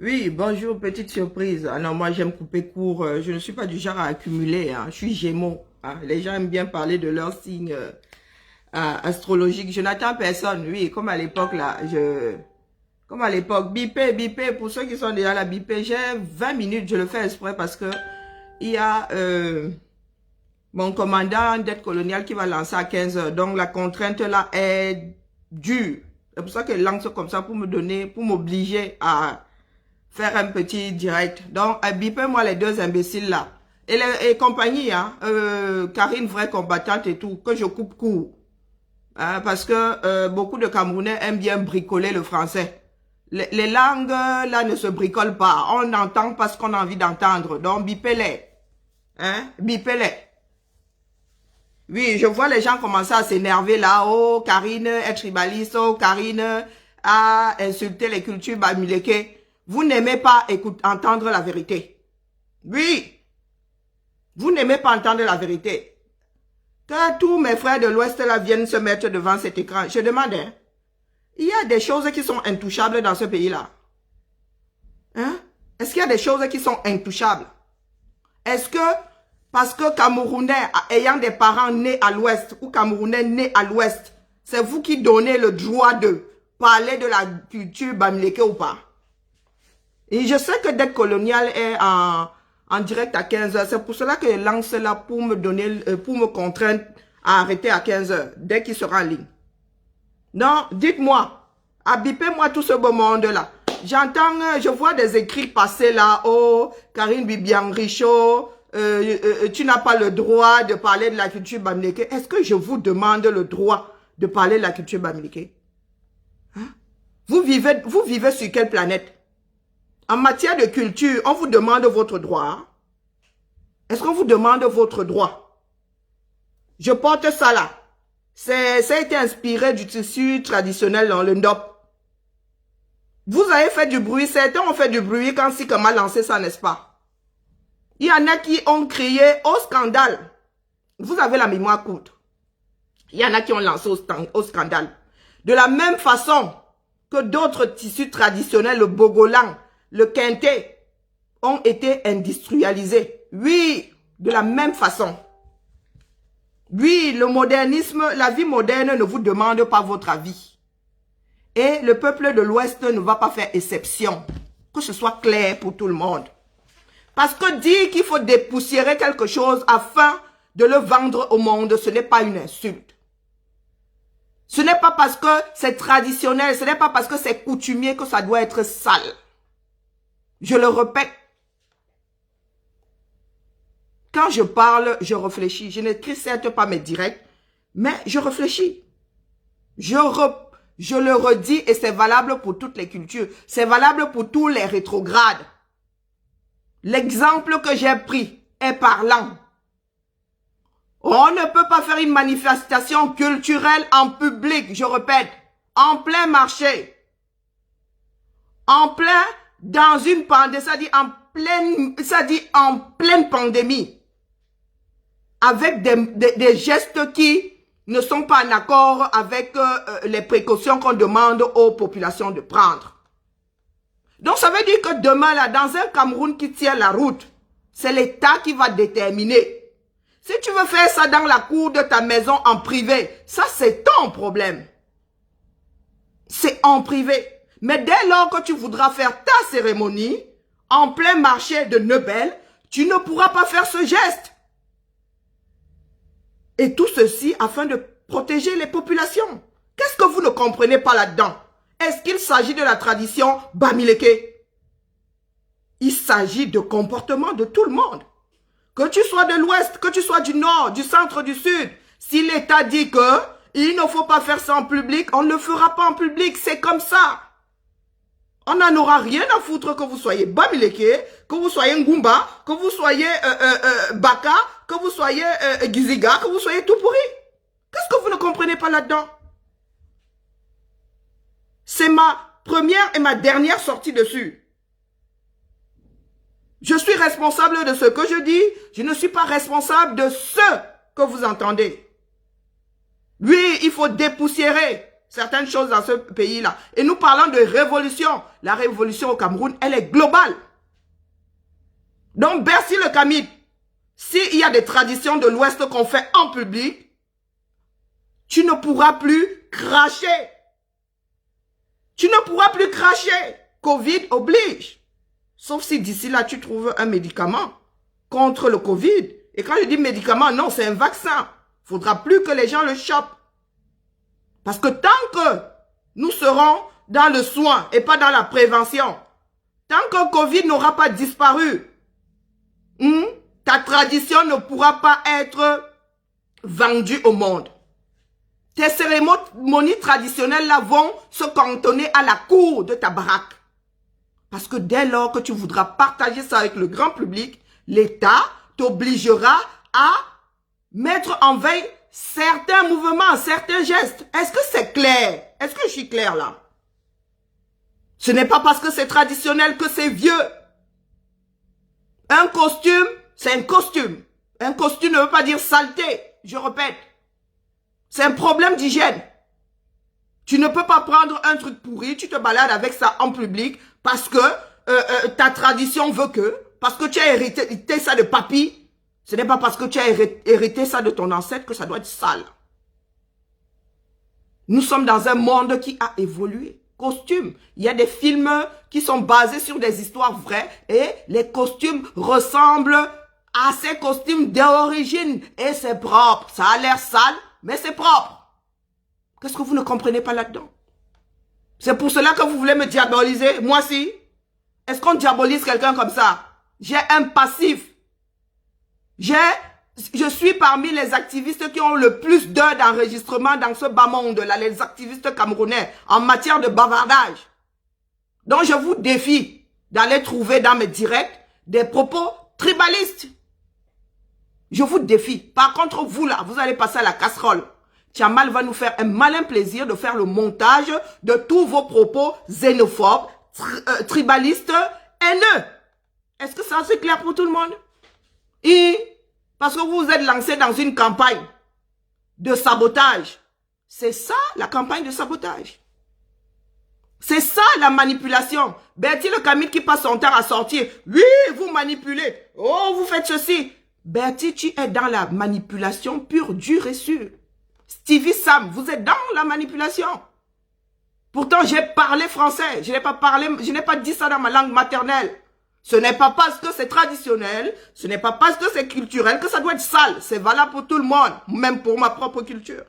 Oui, bonjour, petite surprise. Ah non, moi j'aime couper court. Je ne suis pas du genre à accumuler, hein. Je suis Gémeaux, hein. Les gens aiment bien parler de leur signe astrologique. Je n'attends personne. Oui, comme à l'époque là, comme à l'époque, bipé, bipé. Pour ceux qui sont déjà là, bipé, j'ai 20 minutes. Je le fais exprès parce que il y a mon commandant d'aide coloniale qui va lancer à 15 heures. Donc la contrainte là est dure. C'est pour ça qu'elle lance comme ça pour me donner, pour m'obliger à faire un petit direct. Donc, bipez-moi les deux imbéciles là. Et compagnie, hein, Karine, vraie combattante et tout, que je coupe court. Hein, parce que beaucoup de Camerounais aiment bien bricoler le français. Les langues, là, ne se bricolent pas. On entend pas ce qu'on a envie d'entendre. Donc, bipez-les. Hein, bipez-les. Oui, je vois les gens commencer à s'énerver là. Oh, Karine est tribaliste. Oh, Karine a insulté les cultures bamileke. Vous n'aimez pas entendre la vérité. Oui, vous n'aimez pas entendre la vérité. Que tous mes frères de l'Ouest là viennent se mettre devant cet écran. Je demande, hein, il y a des choses qui sont intouchables dans ce pays-là. Hein? Est-ce qu'il y a des choses qui sont intouchables? Est-ce que, parce que Camerounais ayant des parents nés à l'Ouest ou Camerounais nés à l'Ouest, c'est vous qui donnez le droit de parler de la culture bamileke ou pas? Et je sais que Dette coloniale est en direct à 15 heures. C'est pour cela que je lance là pour me donner, pour me contraindre à arrêter à 15 heures, dès qu'il sera en ligne. Non, dites-moi, habipez-moi tout ce beau monde-là. J'entends, je vois des écrits passer là. Oh, Karine Bibian Richaud, tu n'as pas le droit de parler de la culture bamileke. Est-ce que je vous demande le droit de parler de la culture bamileke? Hein? Vous vivez sur quelle planète? En matière de culture, on vous demande votre droit. Est-ce qu'on vous demande votre droit? Je porte ça là. Ça a été inspiré du tissu traditionnel dans le Ndop. Vous avez fait du bruit. Certains ont fait du bruit quand Sikama a lancé ça, n'est-ce pas? Il y en a qui ont crié au scandale. Vous avez la mémoire courte. Il y en a qui ont lancé au scandale. De la même façon que d'autres tissus traditionnels, le bogolan, le quintet, ont été industrialisés. Oui, de la même façon. Oui, le modernisme, la vie moderne ne vous demande pas votre avis. Et le peuple de l'Ouest ne va pas faire exception. Que ce soit clair pour tout le monde. Parce que dire qu'il faut dépoussiérer quelque chose afin de le vendre au monde, ce n'est pas une insulte. Ce n'est pas parce que c'est traditionnel, ce n'est pas parce que c'est coutumier que ça doit être sale. Je le répète. Quand je parle, je réfléchis. Je n'écris certes pas mes directs, mais je réfléchis. Je le redis et c'est valable pour toutes les cultures. C'est valable pour tous les rétrogrades. L'exemple que j'ai pris est parlant. On ne peut pas faire une manifestation culturelle en public, je répète, en plein marché, en plein, dans une pandémie, c'est-à-dire en pleine pandémie, avec des gestes qui ne sont pas en accord avec les précautions qu'on demande aux populations de prendre. Donc ça veut dire que demain, là, dans un Cameroun qui tient la route, c'est l'État qui va déterminer. Si tu veux faire ça dans la cour de ta maison en privé, ça c'est ton problème. C'est en privé. Mais dès lors que tu voudras faire ta cérémonie, en plein marché de Nebel, tu ne pourras pas faire ce geste. Et tout ceci afin de protéger les populations. Qu'est-ce que vous ne comprenez pas là-dedans? Est-ce qu'il s'agit de la tradition bamileke? Il s'agit de comportement de tout le monde. Que tu sois de l'Ouest, que tu sois du Nord, du Centre, du Sud. Si l'État dit que il ne faut pas faire ça en public, on ne le fera pas en public. C'est comme ça. On n'en aura rien à foutre que vous soyez bamileke, que vous soyez Ngumba, que vous soyez Baka, que vous soyez Giziga, que vous soyez tout pourri. Qu'est-ce que vous ne comprenez pas là-dedans? C'est ma première et ma dernière sortie dessus. Je suis responsable de ce que je dis. Je ne suis pas responsable de ce que vous entendez. Oui, il faut dépoussiérer. certaines choses dans ce pays-là. Et nous parlons de révolution. La révolution au Cameroun, elle est globale. Donc, Bercy le Camide, s'il y a des traditions de l'Ouest qu'on fait en public, tu ne pourras plus cracher. Tu ne pourras plus cracher. Covid oblige. Sauf si d'ici là, tu trouves un médicament contre le Covid. Et quand je dis médicament, non, c'est un vaccin. Il ne faudra plus que les gens le chopent. Parce que tant que nous serons dans le soin et pas dans la prévention, tant que le Covid n'aura pas disparu, ta tradition ne pourra pas être vendue au monde. Tes cérémonies traditionnelles là vont se cantonner à la cour de ta baraque. Parce que dès lors que tu voudras partager ça avec le grand public, l'État t'obligera à mettre en veille certains mouvements, certains gestes. Est-ce que c'est clair? Est-ce que je suis clair là? Ce n'est pas parce que c'est traditionnel que c'est vieux. Un costume, c'est un costume. Un costume ne veut pas dire saleté, je répète. C'est un problème d'hygiène. Tu ne peux pas prendre un truc pourri, tu te balades avec ça en public parce que ta tradition veut que, parce que tu as hérité ça de papy. Ce n'est pas parce que tu as hérité ça de ton ancêtre que ça doit être sale. Nous sommes dans un monde qui a évolué. Costumes. Il y a des films qui sont basés sur des histoires vraies et les costumes ressemblent à ces costumes d'origine. Et c'est propre. Ça a l'air sale, mais c'est propre. Qu'est-ce que vous ne comprenez pas là-dedans? C'est pour cela que vous voulez me diaboliser? Moi si. Est-ce qu'on diabolise quelqu'un comme ça? J'ai un passif. Je suis parmi les activistes qui ont le plus d'heures d'enregistrement dans ce bas monde là, les activistes camerounais, en matière de bavardage. Donc je vous défie d'aller trouver dans mes directs des propos tribalistes. Je vous défie. Par contre, vous là, vous allez passer à la casserole. Tchamal va nous faire un malin plaisir de faire le montage de tous vos propos xénophobes, tribalistes, haineux. Est-ce que ça c'est clair pour tout le monde? Et parce que vous êtes lancé dans une campagne de sabotage. C'est ça la campagne de sabotage. C'est ça la manipulation. Bertie le Camille qui passe son temps à sortir. Oui, vous manipulez. Oh, vous faites ceci. Bertie, tu es dans la manipulation pure, dure et sûre. Stevie Sam, vous êtes dans la manipulation. Pourtant, j'ai parlé français. Je n'ai pas dit ça dans ma langue maternelle. Ce n'est pas parce que c'est traditionnel, ce n'est pas parce que c'est culturel que ça doit être sale. C'est valable pour tout le monde, même pour ma propre culture.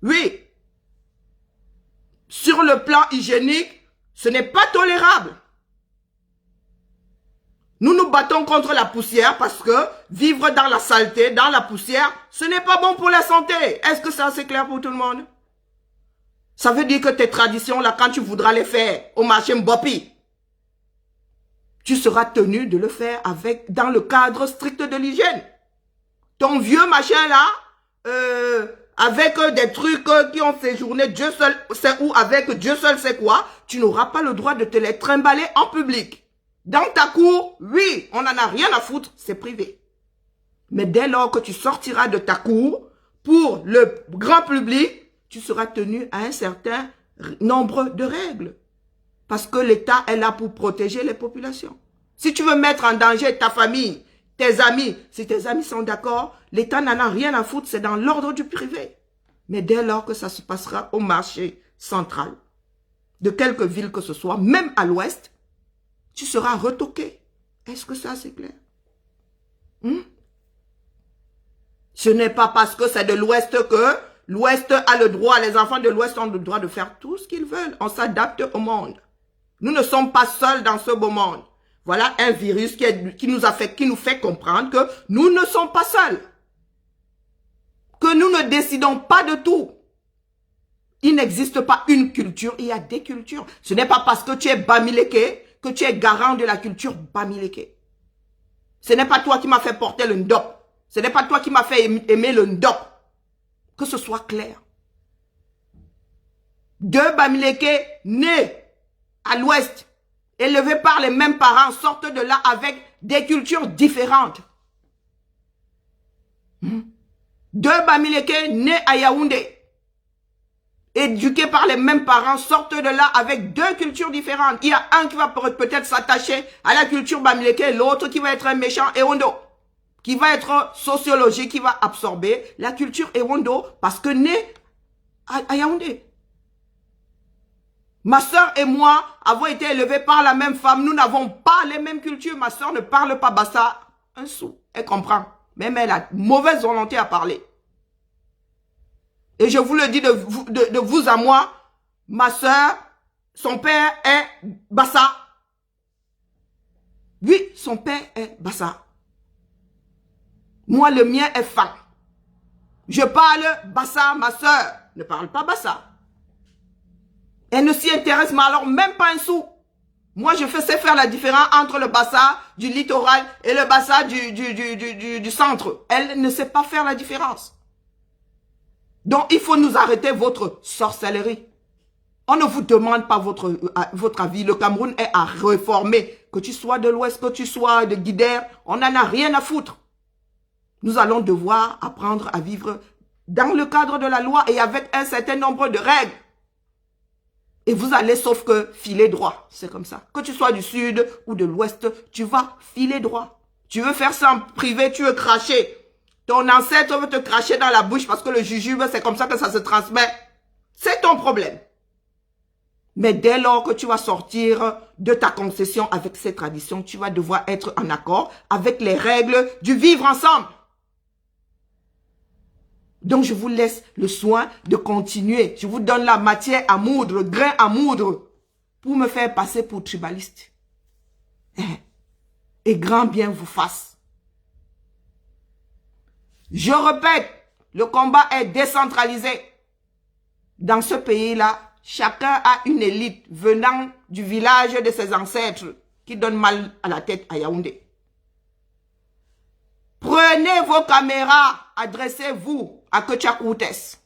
Oui. Sur le plan hygiénique, ce n'est pas tolérable. Nous nous battons contre la poussière parce que vivre dans la saleté, dans la poussière, ce n'est pas bon pour la santé. Est-ce que ça c'est clair pour tout le monde? Ça veut dire que tes traditions, là, quand tu voudras les faire au marché Mbopi, tu seras tenu de le faire dans le cadre strict de l'hygiène. Ton vieux machin là, avec des trucs qui ont séjourné Dieu seul sait où, avec Dieu seul sait quoi, tu n'auras pas le droit de te les trimballer en public. Dans ta cour, oui, on n'en a rien à foutre, c'est privé. Mais dès lors que tu sortiras de ta cour, pour le grand public, tu seras tenu à un certain nombre de règles. Parce que l'État est là pour protéger les populations. Si tu veux mettre en danger ta famille, tes amis, si tes amis sont d'accord, l'État n'en a rien à foutre, c'est dans l'ordre du privé. Mais dès lors que ça se passera au marché central, de quelque ville que ce soit, même à l'ouest, tu seras retoqué. Est-ce que ça c'est clair? Ce n'est pas parce que c'est de l'ouest que l'ouest a le droit, les enfants de l'ouest ont le droit de faire tout ce qu'ils veulent. On s'adapte au monde. Nous ne sommes pas seuls dans ce beau monde. Voilà un virus qui nous fait comprendre que nous ne sommes pas seuls. Que nous ne décidons pas de tout. Il n'existe pas une culture, il y a des cultures. Ce n'est pas parce que tu es Bamileke que tu es garant de la culture Bamileke. Ce n'est pas toi qui m'as fait porter le ndop. Ce n'est pas toi qui m'as fait aimer le ndop. Que ce soit clair. Deux Bamileke nés à l'ouest, élevés par les mêmes parents, sortent de là avec des cultures différentes. Deux Bamileke nés à Yaoundé, éduqués par les mêmes parents, sortent de là avec deux cultures différentes. Il y a un qui va peut-être s'attacher à la culture Bamileke, l'autre qui va être un méchant Ewondo, qui va être sociologique, qui va absorber la culture Ewondo parce que né à Yaoundé. Ma soeur et moi avons été élevés par la même femme. Nous n'avons pas les mêmes cultures. Ma soeur ne parle pas Bassa un sou. Elle comprend. Même elle a mauvaise volonté à parler. Et je vous le dis de vous à moi, ma soeur, son père est Bassa. Oui, son père est Bassa. Moi, le mien est Fan. Je parle Bassa, ma soeur ne parle pas Bassa. Elle ne s'y intéresse, mais alors même pas un sou. Moi, je sais faire la différence entre le Bassa du littoral et le Bassa du centre. Elle ne sait pas faire la différence. Donc, il faut nous arrêter votre sorcellerie. On ne vous demande pas votre avis. Le Cameroun est à réformer. Que tu sois de l'Ouest, que tu sois de Guidère, on n'en a rien à foutre. Nous allons devoir apprendre à vivre dans le cadre de la loi et avec un certain nombre de règles. Et vous allez sauf que filer droit. C'est comme ça. Que tu sois du sud ou de l'ouest, tu vas filer droit. Tu veux faire ça en privé, tu veux cracher. Ton ancêtre veut te cracher dans la bouche parce que le jujube, c'est comme ça que ça se transmet. C'est ton problème. Mais dès lors que tu vas sortir de ta concession avec ces traditions, tu vas devoir être en accord avec les règles du vivre ensemble. Donc, je vous laisse le soin de continuer. Je vous donne la matière à moudre, le grain à moudre, pour me faire passer pour tribaliste. Et grand bien vous fasse. Je répète, le combat est décentralisé. Dans ce pays-là, chacun a une élite venant du village de ses ancêtres qui donne mal à la tête à Yaoundé. Prenez vos caméras, adressez-vous à Ketchakoutes.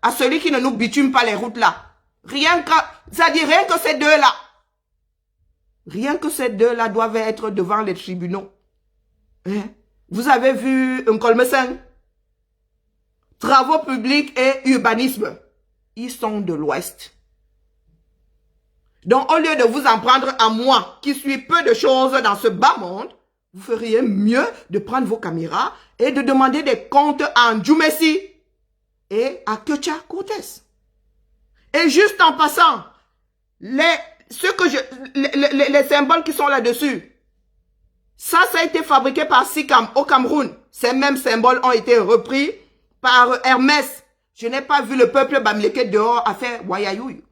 À celui qui ne nous bitume pas les routes là. Rien que ces deux-là. Rien que ces deux-là doivent être devant les tribunaux. Vous avez vu un Colmesin? Travaux publics et urbanisme. Ils sont de l'Ouest. Donc, au lieu de vous en prendre à moi, qui suis peu de choses dans ce bas monde, vous feriez mieux de prendre vos caméras et de demander des comptes à Ndjoumessi et à Ketchakoutes. Et juste en passant, les symboles qui sont là-dessus, ça a été fabriqué par Sikam au Cameroun. Ces mêmes symboles ont été repris par Hermès. Je n'ai pas vu le peuple Bamileke dehors à faire Wayayouy.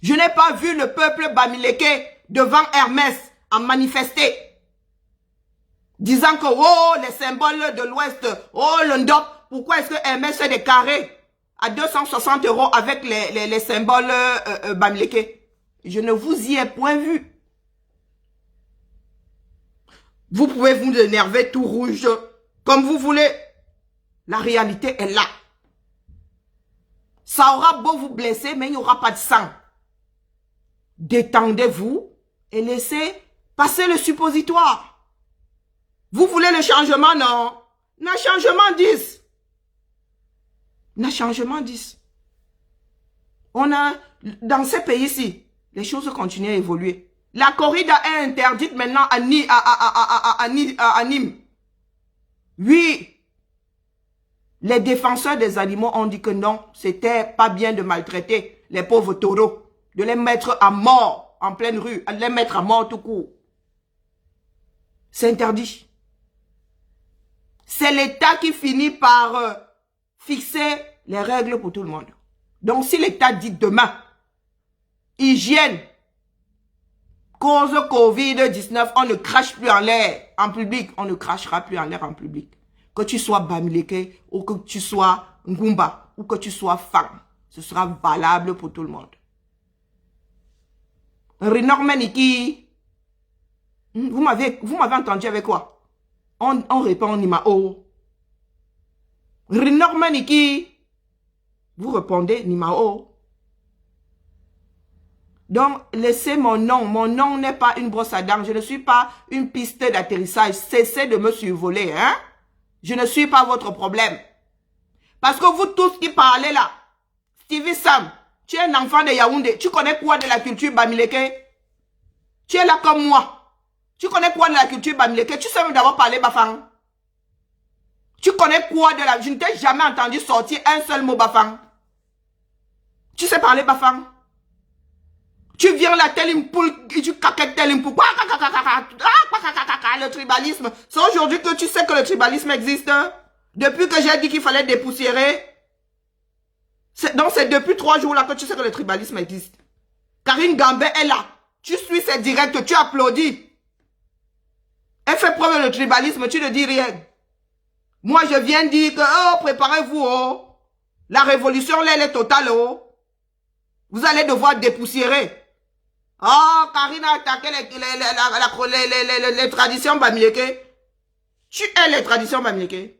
Je n'ai pas vu le peuple Bamileke devant Hermès à manifester. Disant que, oh, les symboles de l'Ouest, oh, le Ndop, pourquoi est-ce que Hermès fait des carrés à 260 € avec les symboles Bamileke? Je ne vous y ai point vu. Vous pouvez vous énerver tout rouge comme vous voulez. La réalité est là. Ça aura beau vous blesser, mais il n'y aura pas de sang. Détendez-vous et laissez passer le suppositoire. Vous voulez le changement, non? Le changement 10. Le changement 10. On a, dans ces pays-ci, les choses continuent à évoluer. La corrida est interdite maintenant à Nîmes. Oui. Les défenseurs des animaux ont dit que non, c'était pas bien de maltraiter les pauvres taureaux, de les mettre à mort en pleine rue, de les mettre à mort tout court. C'est interdit. C'est l'État qui finit par fixer les règles pour tout le monde. Donc si l'État dit demain, hygiène, cause Covid-19, on ne crache plus en l'air en public, on ne crachera plus en l'air en public. Que tu sois Bamileke, ou que tu sois Ngumba, ou que tu sois Fan, ce sera valable pour tout le monde. Rinormeniki, vous m'avez entendu avec quoi? On répond Nimao. Rinormeniki, vous répondez Nimao. Donc, laissez mon nom. Mon nom n'est pas une brosse à dents. Je ne suis pas une piste d'atterrissage. Cessez de me survoler, hein? Je ne suis pas votre problème. Parce que vous tous qui parlez là, Stevie Sam, tu es un enfant de Yaoundé. Tu connais quoi de la culture Bamileke? Tu es là comme moi. Tu connais quoi de la culture Bamileke? Tu sais même d'abord parler Bafang. Tu connais quoi de la... Je ne t'ai jamais entendu sortir un seul mot Bafang. Tu sais parler Bafang? Tu viens là, tel une poule, et tu caquettes tel une poule. Le tribalisme. C'est aujourd'hui que tu sais que le tribalisme existe. Depuis que j'ai dit qu'il fallait dépoussiérer. Donc c'est depuis 3 jours là que tu sais que le tribalisme existe. Karine Gambé est là. Tu suis ses directs, tu applaudis. Elle fait preuve de tribalisme, tu ne dis rien. Moi je viens dire que, oh, préparez-vous, oh. La révolution là, elle est totale, oh. Vous allez devoir dépoussiérer. Oh, Karine a attaqué les traditions bamileke. Tu es les traditions bamileke.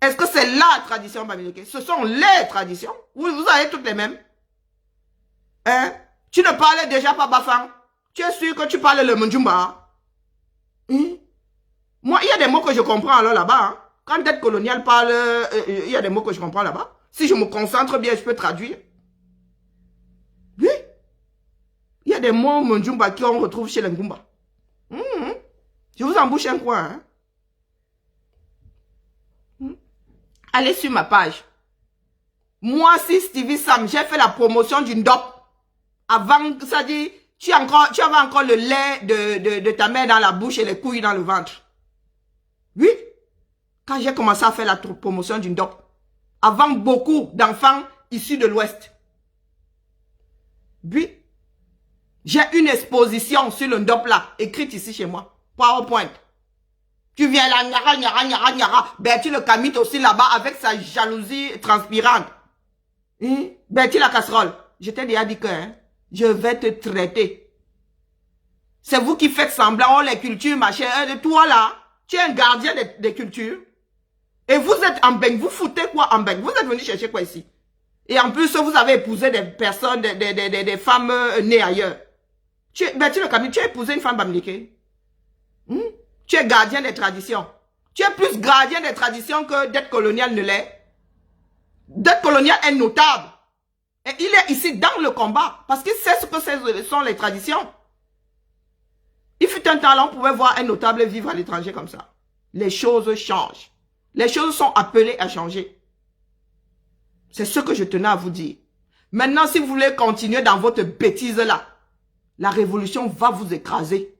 Est-ce que c'est la tradition bamileke? Ce sont les traditions. Vous avez toutes les mêmes. Hein? Tu ne parles déjà pas Bafang. Tu es sûr que tu parles le Mundjumba? Moi, il y a des mots que je comprends alors là-bas. Hein? Quand dette coloniale parle, il y a des mots que je comprends là-bas. Si je me concentre bien, je peux traduire. Oui. Il y a des mots Mundjumba qu'on retrouve chez les Ngumba. Je vous embouche un coin. Hein? Allez sur ma page. Moi, si Stevie Sam, j'ai fait la promotion d'une DOP. Avant, ça dit, tu avais encore le lait de ta mère dans la bouche et les couilles dans le ventre. Oui. Quand j'ai commencé à faire la promotion d'une DOP. Avant beaucoup d'enfants issus de l'Ouest. Oui. J'ai une exposition sur le DOP là, écrite ici chez moi. PowerPoint. Tu viens là, nyara. Bertie le Camite aussi là-bas avec sa jalousie transpirante. Bertie la casserole. Je t'ai déjà dit que je vais te traiter. C'est vous qui faites semblant, oh les cultures, machin. Toi là, tu es un gardien des cultures. Et vous êtes en beng. Vous foutez quoi en beng? Vous êtes venu chercher quoi ici? Et en plus, vous avez épousé des personnes, des femmes nées ailleurs. Bertie le Camite, tu as épousé une femme bamileke. Tu es gardien des traditions. Tu es plus gardien des traditions que dette coloniale ne l'est. Dette coloniale est notable. Et il est ici dans le combat. Parce qu'il sait ce que sont les traditions. Il fut un temps là, on pouvait voir un notable vivre à l'étranger comme ça. Les choses changent. Les choses sont appelées à changer. C'est ce que je tenais à vous dire. Maintenant, si vous voulez continuer dans votre bêtise là, la révolution va vous écraser.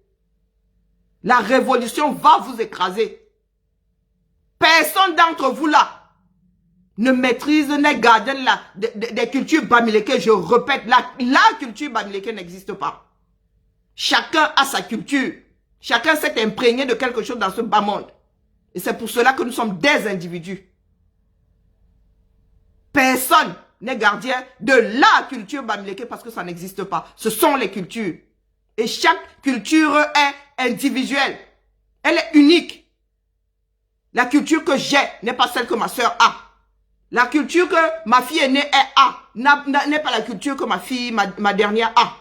La révolution va vous écraser. Personne d'entre vous là ne maîtrise, n'est gardien des cultures bamileke. Je répète, la culture bamileke n'existe pas. Chacun a sa culture. Chacun s'est imprégné de quelque chose dans ce bas monde. Et c'est pour cela que nous sommes des individus. Personne n'est gardien de la culture bamileke parce que ça n'existe pas. Ce sont les cultures. Et chaque culture est individuelle. Elle est unique. La culture que j'ai n'est pas celle que ma soeur a. La culture que ma fille aînée n'est pas la culture que ma fille, ma dernière a.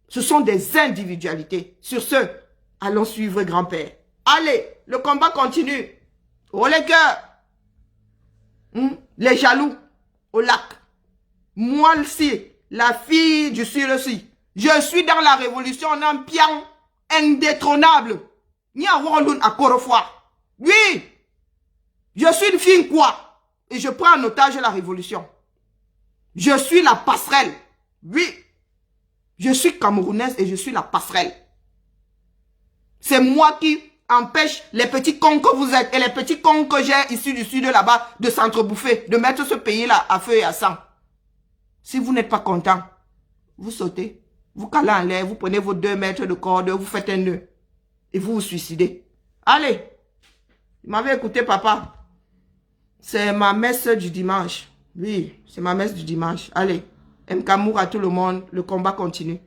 Ce sont des individualités. Sur ce, allons suivre grand-père. Allez, le combat continue. Oh les cœurs. Les jaloux au lac. Moi aussi, la fille du Sud-ci. Je suis dans la révolution en pian indétrônable. Ni à Warloon à Korofwa. Oui. Je suis une fille quoi. Et je prends en otage la révolution. Je suis la passerelle. Oui. Je suis camerounaise et je suis la passerelle. C'est moi qui empêche les petits cons que vous êtes et les petits cons que j'ai issus du sud là-bas de s'entrebouffer, de mettre ce pays-là à feu et à sang. Si vous n'êtes pas content, vous sautez, vous calez en l'air, vous prenez vos 2 mètres de corde, vous faites un nœud et vous vous suicidez. Allez, vous m'avez écouté papa. C'est ma messe du dimanche. Oui, c'est ma messe du dimanche. Allez, Mkamour à tout le monde, le combat continue.